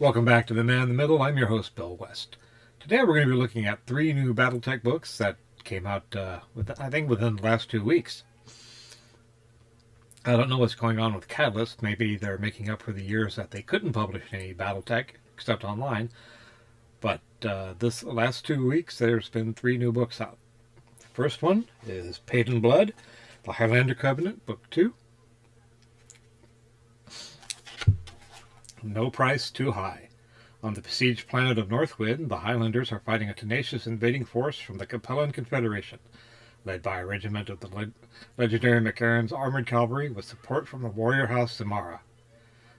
Welcome back to The Man in the Middle. I'm your host, Bill West. Today we're going to be looking at 3 new Battletech books that came out, within the last 2 weeks. I don't know what's going on with Catalyst. Maybe they're making up for the years that they couldn't publish any Battletech except online. But this last 2 weeks, there's been 3 new books out. The first one is Pagan Blood, The Highlander Covenant, Book 2. No price too high. On the besieged planet of Northwind, the Highlanders are fighting a tenacious invading force from the Capellan Confederation, led by a regiment of the legendary McCarran's armored cavalry with support from the warrior house Zamara.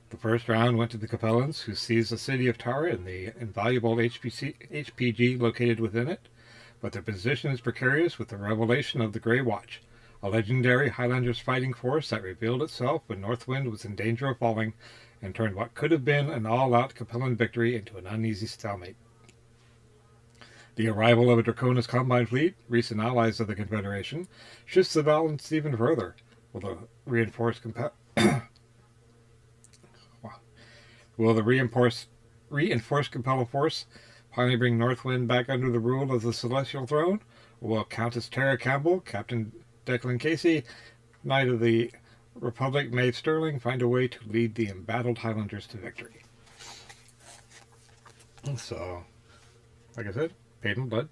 The first round went to the Capellans, who seized the city of Tara and the invaluable HPG located within it, but their position is precarious with the revelation of the Grey Watch, a legendary Highlanders fighting force that revealed itself when Northwind was in danger of falling and turned what could have been an all-out Capellan victory into an uneasy stalemate. The arrival of a Draconis Combine fleet, recent allies of the Confederation, shifts the balance even further. Will the reinforced Capella force finally bring Northwind back under the rule of the Celestial Throne? Or will Countess Tara Campbell, Captain Declan Casey, Knight of the Republic Maeve Sterling, find a way to lead the embattled Highlanders to victory? So, like I said, Pagan Blood.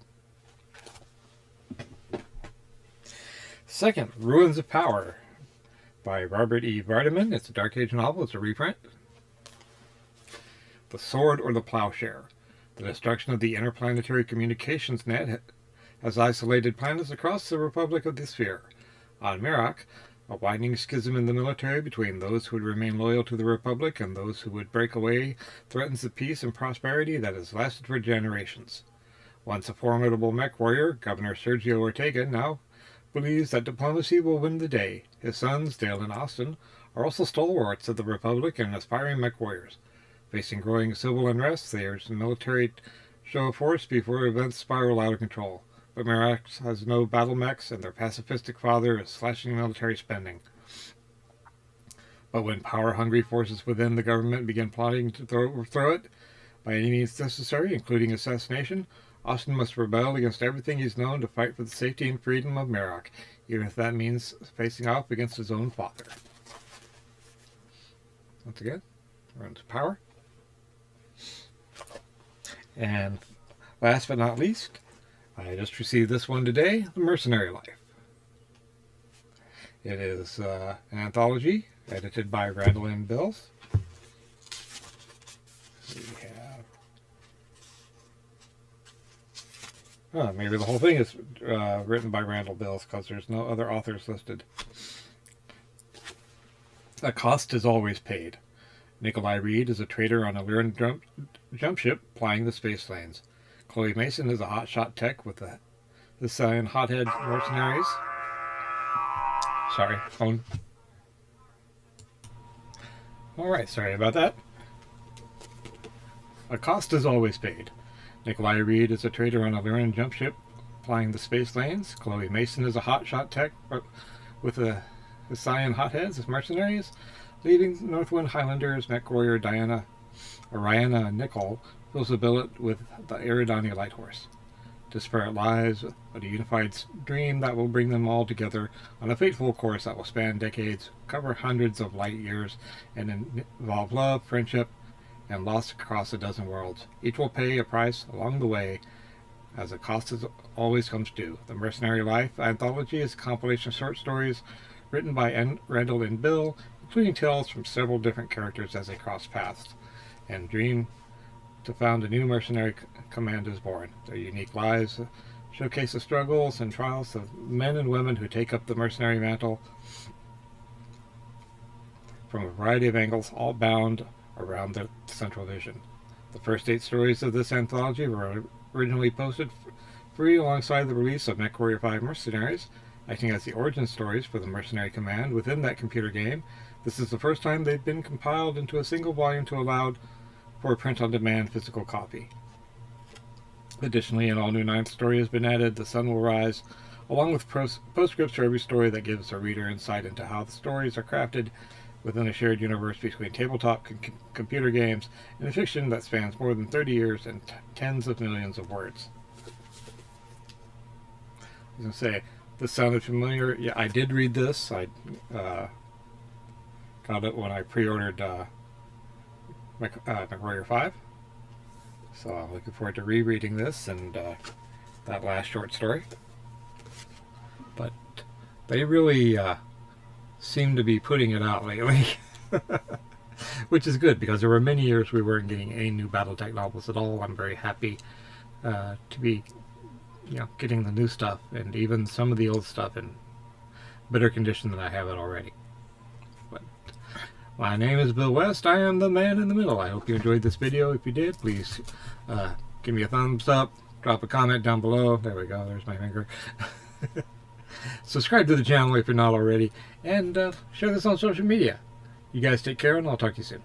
Second, Ruins of Power by Robert E. Vardeman. It's a Dark Age novel. It's a reprint. The Sword or the Plowshare. The destruction of the interplanetary communications net has isolated planets across the Republic of the Sphere. On Merak, a widening schism in the military between those who would remain loyal to the Republic and those who would break away threatens the peace and prosperity that has lasted for generations. Once a formidable mech warrior, Governor Sergio Ortega now believes that diplomacy will win the day. His sons, Dale and Austin, are also stalwarts of the Republic and aspiring mech warriors. Facing growing civil unrest, they urge the military show of force before events spiral out of control. But Merak has no battle mechs, and their pacifistic father is slashing military spending. But when power-hungry forces within the government begin plotting to overthrow it, by any means necessary, including assassination, Austin must rebel against everything he's known to fight for the safety and freedom of Merak, even if that means facing off against his own father. Once again, Ruins of Power. And last but not least, I just received this one today, The Mercenary Life. It is an anthology edited by Randall and Bills. We have... maybe the whole thing is written by Randall Bills because there's no other authors listed. A cost is always paid. Nikolai Reed is a trader on a Lyran jump ship plying the space lanes. Chloe Mason is a hotshot tech with the Scion Hothead mercenaries. Sorry, phone. Alright, sorry about that. A cost is always paid. Nikolai Reed is a trader on a Lyran jump ship plying the space lanes. Chloe Mason is a hotshot tech with the Scion Hotheads as mercenaries. Leading Northwind Highlanders, mech warrior Ariana Nicole fills the billet with the Eridani Light Horse. Disparate lives, but a unified dream that will bring them all together on a fateful course that will span decades, cover hundreds of light years, and involve love, friendship, and loss across a dozen worlds. Each will pay a price along the way, as a cost always comes due. The Mercenary Life Anthology is a compilation of short stories written by Randall and Bill, including tales from several different characters as they cross paths and dream to found a new mercenary command is born. Their unique lives showcase the struggles and trials of men and women who take up the mercenary mantle from a variety of angles, all bound around the central vision. The first 8 stories of this anthology were originally posted free alongside the release of MechWarrior 5 Mercenaries, acting as the origin stories for the mercenary command within that computer game. This is the first time they've been compiled into a single volume to allow for a print-on-demand physical copy. Additionally, an all-new 9th story has been added, The Sun Will Rise, along with postscripts for every story that gives the reader insight into how the stories are crafted within a shared universe between tabletop computer games and a fiction that spans more than 30 years and tens of millions of words. I was going to say, this sounded familiar. Yeah, I did read this. I got it when I pre-ordered MechWarrior 5. So I'm looking forward to rereading this and that last short story. But they really seem to be putting it out lately. Which is good, because there were many years we weren't getting any new Battletech novels at all. I'm very happy to be getting the new stuff, and even some of the old stuff in better condition than I have it already. But my name is Bill West. I am the man in the middle. I hope you enjoyed this video. If you did, please give me a thumbs up, drop a comment down below. There we go, there's my finger. Subscribe to the channel if you're not already, and share this on social media. You guys take care, and I'll talk to you soon.